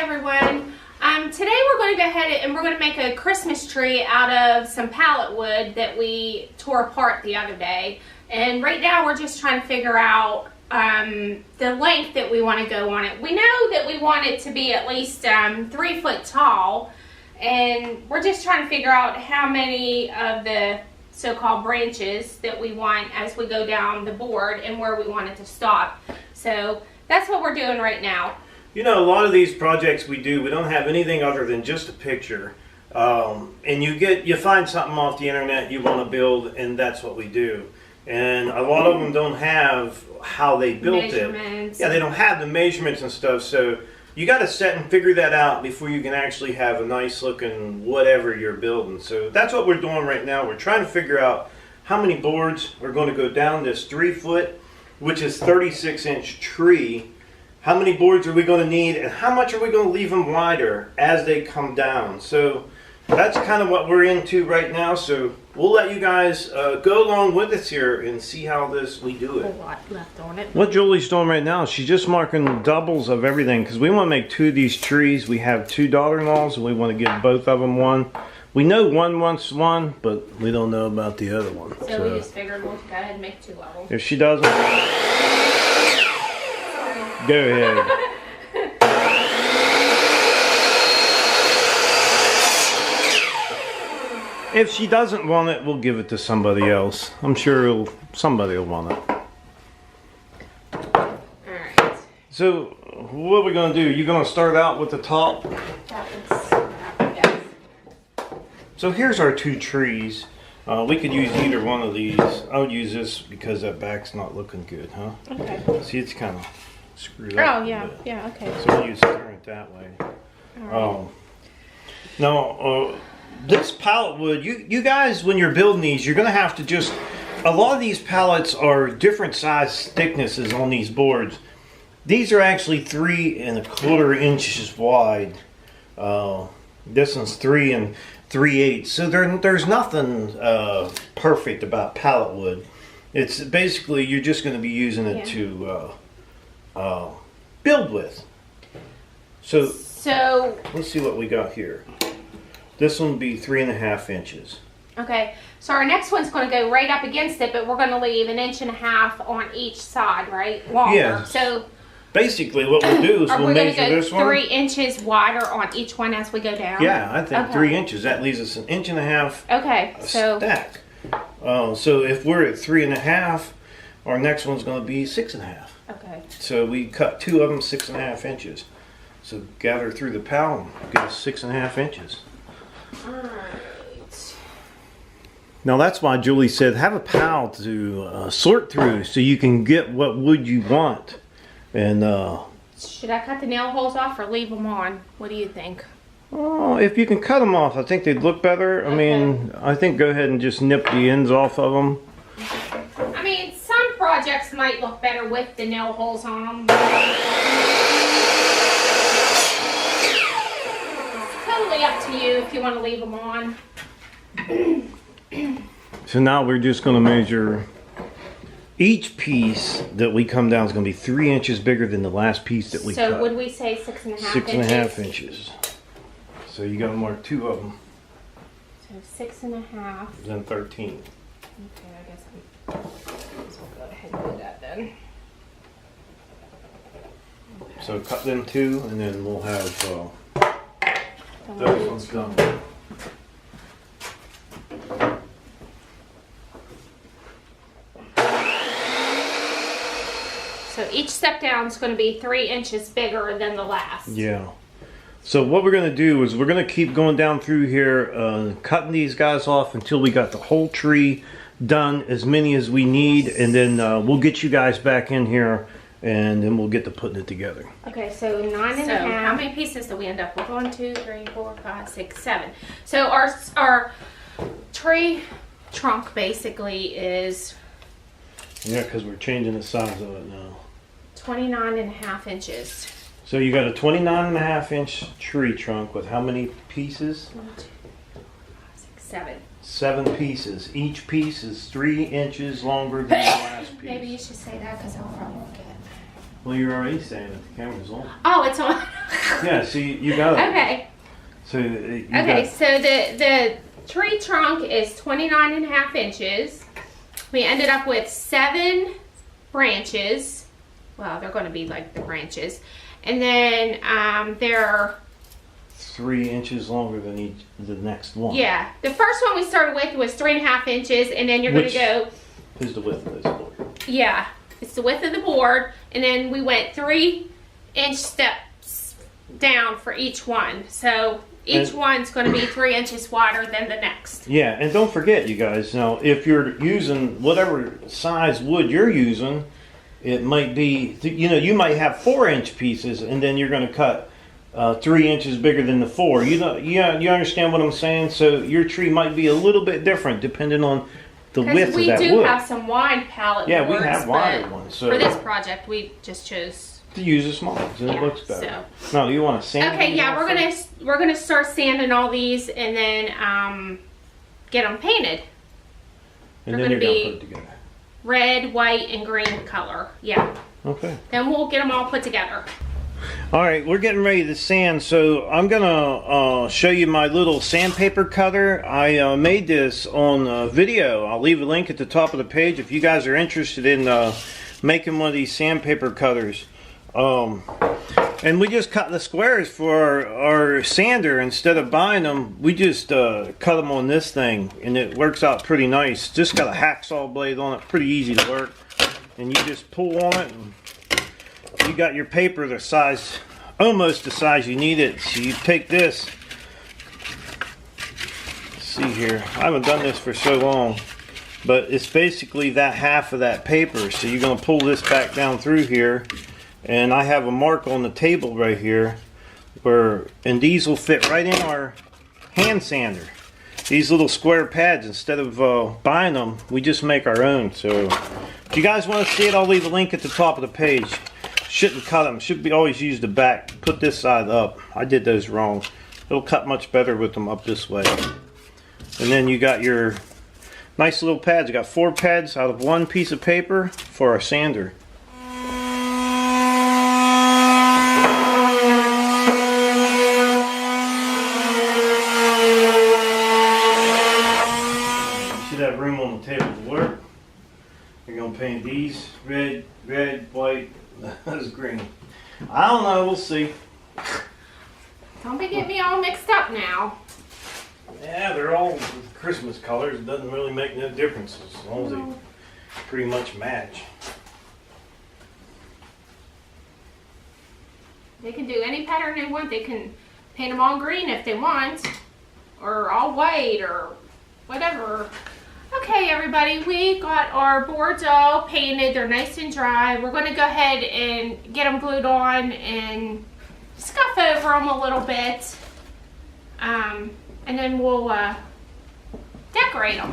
everyone. Today we're going to go ahead and we're going to make a Christmas tree out of some pallet wood that we tore apart the other day. And right now we're just trying to figure out the length that we want to go on it. We know that we want it to be at least 3 foot tall, and we're just trying to figure out how many of the so-called branches that we want as we go down the board and where we want it to stop. So that's what we're doing right now. You know, a lot of these projects we do, we don't have anything other than just a picture. And you find something off the internet you want to build, and that's what we do. And a lot of them don't have how they built it. Yeah, they don't have the measurements and stuff. So you got to set and figure that out before you can actually have a nice looking whatever you're building. So that's what we're doing right now. We're trying to figure out how many boards are going to go down this 3 foot, which is 36-inch tree. How many boards are we going to need, and how much are we going to leave them wider as they come down? So that's kind of what we're into right now. So we'll let you guys go along with us here and see how we do it. A lot left on it. What Julie's doing right now, she's just marking doubles of everything because we want to make 2 of these trees. We have 2 daughter-in-laws and we want to give both of them one. We know one wants one, but we don't know about the other one. So we just figured we'll go ahead and make 2 of them. If she doesn't, go ahead. If she doesn't want it, we'll give it to somebody else. I'm sure somebody will want it. Alright. So, what are we going to do? You're going to start out with the top? Yes. So here's our 2 trees. We could use either one of these. I would use this because that back's not looking good, huh? Okay. See, it's kind of screwed up. Oh, yeah. Yeah, okay. So we'll use turn it that way. Right. Now, this pallet wood, you guys, when you're building these, you're going to have to just, a lot of these pallets are different size thicknesses on these boards. These are actually 3 1/4 inches wide. This one's 3 3/8. So there's nothing perfect about pallet wood. It's basically, you're just going to be using it to build with. So let's see what we got here. This one will be 3 1/2 inches. Okay, so our next one's going to go right up against it, but we're going to leave 1 1/2 inches on each side, right? Longer. Yeah. So basically, what we'll do is we'll measure this one. 3 inches wider on each one as we go down. Yeah, I think 3 inches. That leaves us 1 1/2 inches. Okay, so stack. So if we're at 3 1/2, our next one's going to be 6 1/2. Okay. So we cut 2 of them 6 1/2 inches. So gather through the pallet, get us 6 1/2 inches. Alright. Now that's why Julie said have a pal to sort through so you can get what wood you want. And should I cut the nail holes off or leave them on? What do you think? Oh, if you can cut them off, I think they'd look better. I mean, I think go ahead and just nip the ends off of them. I mean, some projects might look better with the nail holes on them. Totally up to you if you want to leave them on. So now we're just going to measure each piece that we come down is going to be 3 inches bigger than the last piece that we cut. So would we say 6 1/2 inches? 6 1/2 inches. So you got to mark 2 of them. So 6 1/2. Then 13. Okay, I guess we'll go ahead and do that then. Okay. So cut them 2, and then we'll have those ones done. So each step down is going to be 3 inches bigger than the last. Yeah. So what we're going to do is we're going to keep going down through here, cutting these guys off until we got the whole tree done, as many as we need, and then we'll get you guys back in here, and then we'll get to putting it together. Okay, so 9 1/2. So how many pieces do we end up with? 1, 2, 3, 4, 5, 6, 7. So our tree trunk basically is. Yeah, because we're changing the size of it now. 29 1/2 inches. So you got a 29 1/2 inch tree trunk with how many pieces? 1, 2, 3, 4, 5, 6, 7. 7 pieces. Each piece is 3 inches longer than the last piece. Maybe you should say that because I'll probably forget. Well, you're already saying it. The camera's on. Oh, it's on. Yeah, see, you got it. Okay. So Okay, so the tree trunk is 29.5 inches. We ended up with 7 branches. Well, they're going to be like the branches. And then they're 3 inches longer than the next one. Yeah, the first one we started with was 3.5 inches, and then you're going to go. Is the width of this board? Yeah, it's the width of the board, and then we went 3-inch steps down for each one. So each one's going to be 3 inches wider than the next. Yeah, and don't forget, you guys. Now, if you're using whatever size wood you're using, it might be, you might have 4-inch pieces, and then you're going to cut 3 inches bigger than the 4. You understand what I'm saying? So your tree might be a little bit different depending on the width of that wood. We do have some wide pallet boards. Yeah, we have wider ones. So for this project, we just chose to use the small ones, and it looks better. So. No, you want to sand? Okay, yeah, we're gonna start sanding all these and then get them painted. And then you're gonna put it together. Red, white, and green color. Yeah. Okay. Then we'll get them all put together. All right, we're getting ready to sand, so I'm gonna show you my little sandpaper cutter. I made this on video. I'll leave a link at the top of the page if you guys are interested in making one of these sandpaper cutters. And we just cut the squares for our sander. Instead of buying them, we just cut them on this thing, and it works out pretty nice. Just got a hacksaw blade on it, pretty easy to work. And you just pull on it, and you got your paper the size, almost the size you need it. So you take this, let's see here, I haven't done this for so long, but it's basically that half of that paper. So you're going to pull this back down through here, and I have a mark on the table right here and these will fit right in our hand sander. These little square pads, instead of buying them, we just make our own. So if you guys want to see it, I'll leave a link at the top of the page. Shouldn't cut them, should be always use the back. Put this side up. I did those wrong. It'll cut much better with them up this way. And then you got your nice little pads. You got 4 pads out of 1 piece of paper for our sander. You should have room on the table to work. You're gonna paint these red, white. That's green. I don't know, we'll see. Don't be getting me all mixed up now. Yeah, they're all Christmas colors. It doesn't really make no difference as long as they pretty much match. They can do any pattern they want. They can paint them all green if they want, or all white, or whatever. Okay, everybody, we got our boards all painted. They're nice and dry. We're going to go ahead and get them glued on and scuff over them a little bit. And then we'll decorate them.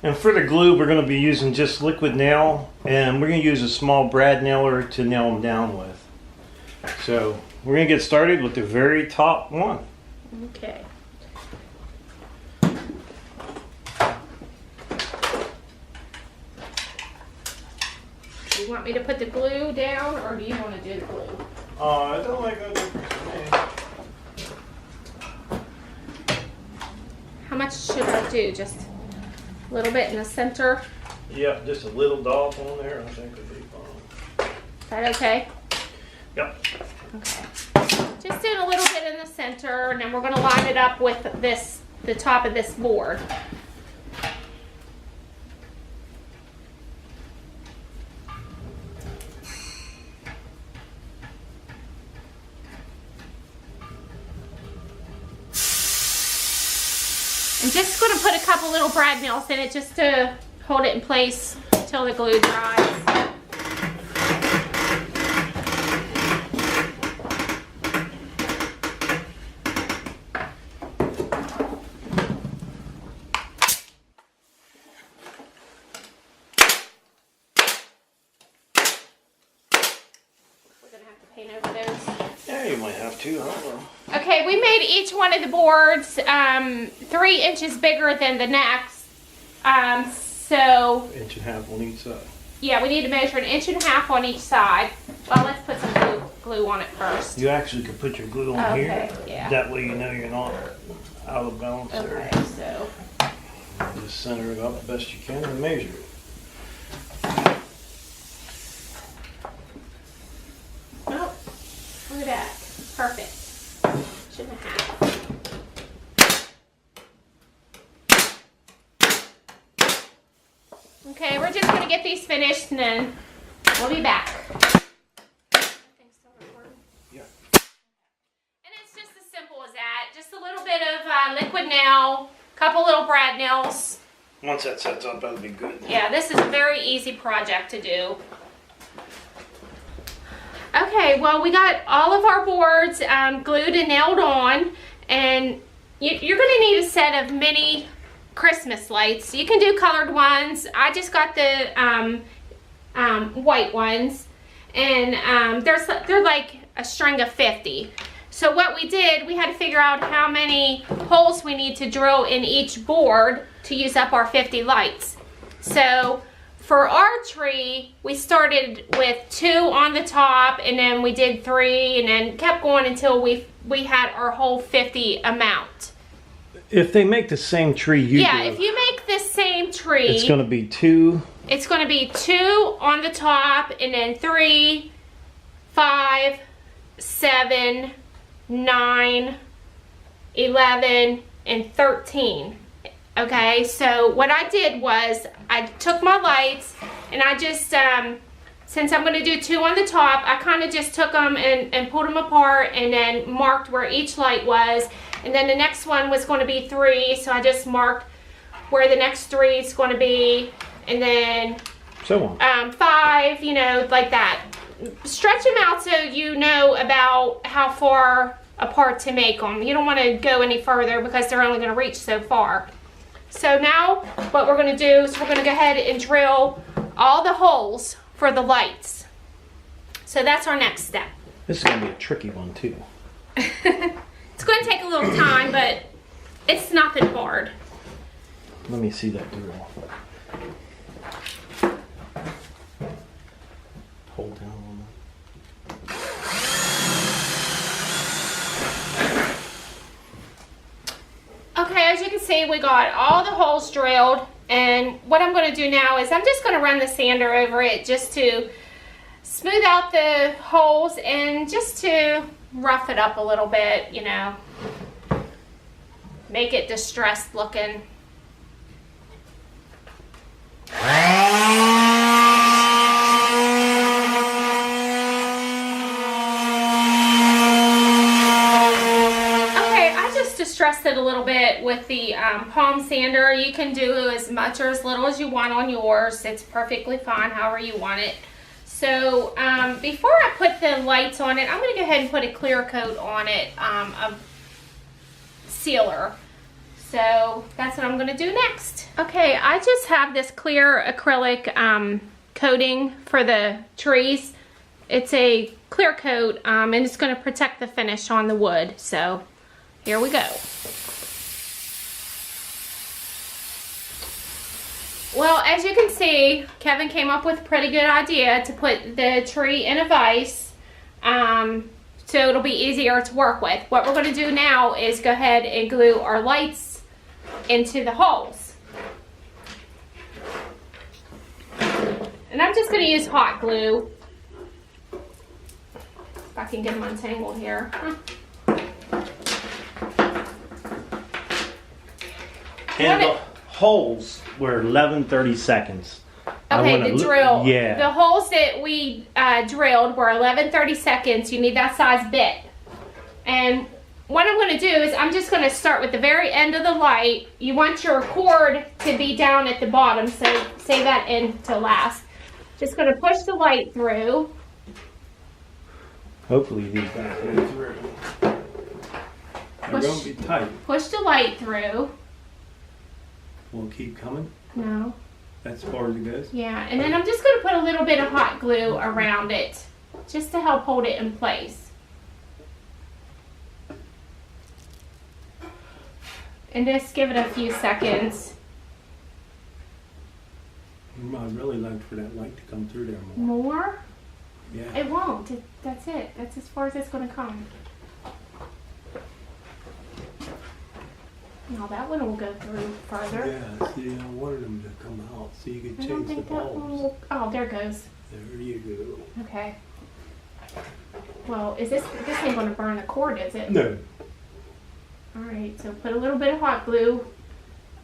And for the glue, we're going to be using just liquid nail, and we're going to use a small brad nailer to nail them down with. So we're going to get started with the very top one. Okay. Do you want me to put the glue down, or do you want to do the glue? I don't like no difference to me. How much should I do? Just a little bit in the center? Yep, just a little dollop on there, I think would be fine. Is that okay? Yep. Okay. Just do a little bit in the center, and then we're going to line it up with the top of this board. I'm just going to put a couple little brad nails in it just to hold it in place until the glue dries. We're going to have to paint over those. Yeah, you might have to. I don't know. Okay, we made each one of the boards 3 inches bigger than the next. So 1.5 inches on each side. yeah, we need to measure 1.5 inches on each side. Well, let's put some glue glue on it first. You actually could put your glue on Okay, here. yeah. That way you know you're not out of balance Okay, there. so. Just center it up the best you can and measure it. Oh, look at that. Perfect. Shouldn't have. Okay, we're just gonna get these finished and then we'll be back. Yeah. And it's just as simple as that. Just a little bit of liquid nail, couple little brad nails. Once that sets up, that'll be good. Yeah, this is a very easy project to do. Okay, well, we got all of our boards glued and nailed on, and you're going to need a set of mini Christmas lights. You can do colored ones. I just got the white ones, and they're like a string of 50. So what we did, we had to figure out how many holes we need to drill in each board to use up our 50 lights. So for our tree, we started with 2 on the top, and then we did 3, and then kept going until we had our whole 50 amount. If they make the same tree you do, if you make the same tree, it's going to be 2. It's going to be 2 on the top, and then 3, 5, 7, 9, 11, and 13. Okay, so what I did was I took my lights and I just, since I'm going to do 2 on the top, I kind of just took them and pulled them apart and then marked where each light was. And then the next one was going to be 3, so I just marked where the next 3 is going to be. And then so on. 5, you know, like that. Stretch them out so you know about how far apart to make them. You don't want to go any further because they're only going to reach so far. So now what we're going to do is we're going to go ahead and drill all the holes for the lights. So that's our next step. This is going to be a tricky one too. It's going to take a little time, but it's nothing hard. Let me see that drill. Hold down on that. Okay, as you can see, we got all the holes drilled, and what I'm going to do now is I'm just going to run the sander over it just to smooth out the holes and just to rough it up a little bit, you know, make it distressed looking. Distressed it a little bit with the palm sander. You can do as much or as little as you want on yours. It's perfectly fine however you want it. So before I put the lights on it, I'm going to go ahead and put a clear coat on it, a sealer. So that's what I'm going to do next. Okay, I just have this clear acrylic coating for the trees. It's a clear coat and it's going to protect the finish on the wood. So here we go. Well, as you can see, Kevin came up with a pretty good idea to put the tree in a vise so it'll be easier to work with. What we're going to do now is go ahead and glue our lights into the holes. And I'm just going to use hot glue. If I can get them untangled here. And the holes were 11/30 seconds. Okay, the drill. Yeah. The holes that we drilled were 11/30 seconds. You need that size bit. And what I'm going to do is I'm just going to start with the very end of the light. You want your cord to be down at the bottom, so save that in to last. Just going to push the light through. Hopefully these guys go through. They're going to be tight. Push the light through. Will it keep coming? No. That's as far as it goes? Yeah, and then I'm just going to put a little bit of hot glue around it just to help hold it in place. And just give it a few seconds. I'd really like for that light to come through there more. More? Yeah. It won't. That's it. That's as far as it's going to come. Now that one will go through further. Yeah, see, I wanted them to come out so you could I don't change the think that one bulbs. will. Oh, there it goes. There you Okay. Well, this ain't going to burn the cord, is it? go. No. All right. So put a little bit of hot glue.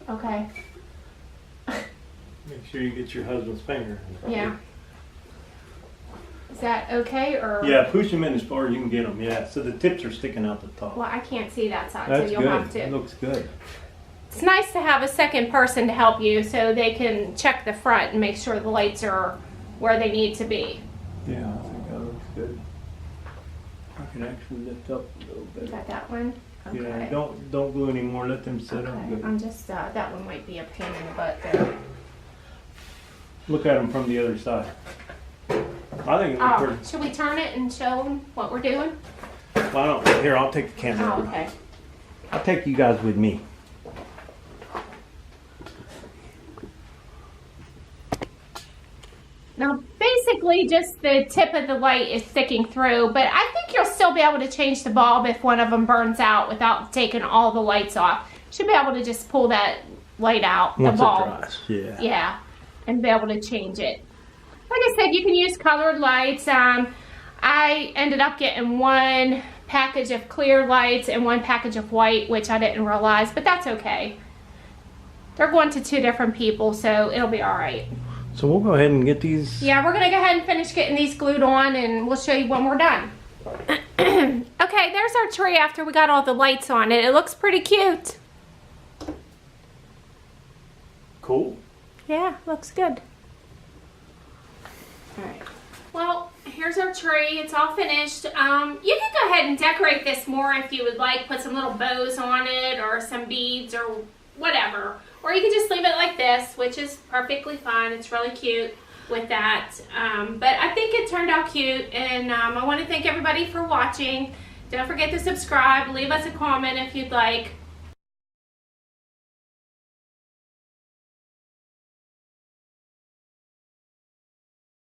Okay. Make sure you get your husband's finger. Yeah. Is that okay or? Yeah, push them in as far as you can get them. Yeah, so the tips are sticking out the top. Well, I can't see that side, That's so you'll good. have to. It looks good. It's nice to have a second person to help you so they can check the front and make sure the lights are where they need to be. Yeah, I think that looks good. I can actually lift up a little You bit. got that one? Okay. Yeah, don't glue anymore. Let them sit up Okay. good. I'm just, that one might be a pain in the butt there. Look at them from the other side. I think it looks Oh, pretty. should we turn it and show them what we're doing? Why don't? Here, I'll take the camera. Oh, okay. I'll take you guys with me. Now, basically, just the tip of the light is sticking through, but I think you'll still be able to change the bulb if one of them burns out without taking all the lights off. Should be able to just pull that light out, the Once it bulb. dries, yeah. Yeah, and be able to change it. Like I said, you can use colored lights. I ended up getting one package of clear lights and one package of white, which I didn't realize, but that's okay. They're going to 2 different people, so it'll be all right. So we'll go ahead and get these. Yeah, we're gonna go ahead and finish getting these glued on, and we'll show you when we're done. Okay, there's our tree after we got all the lights on it. It looks pretty cute. Cool. Yeah, looks good. All right. Well, here's our tree. It's all finished. You can go ahead and decorate this more if you would like. Put some little bows on it or some beads or whatever. Or you can just leave it like this, which is perfectly fine. It's really cute with that. But I think it turned out cute. And I want to thank everybody for watching. Don't forget to subscribe. Leave us a comment if you'd like.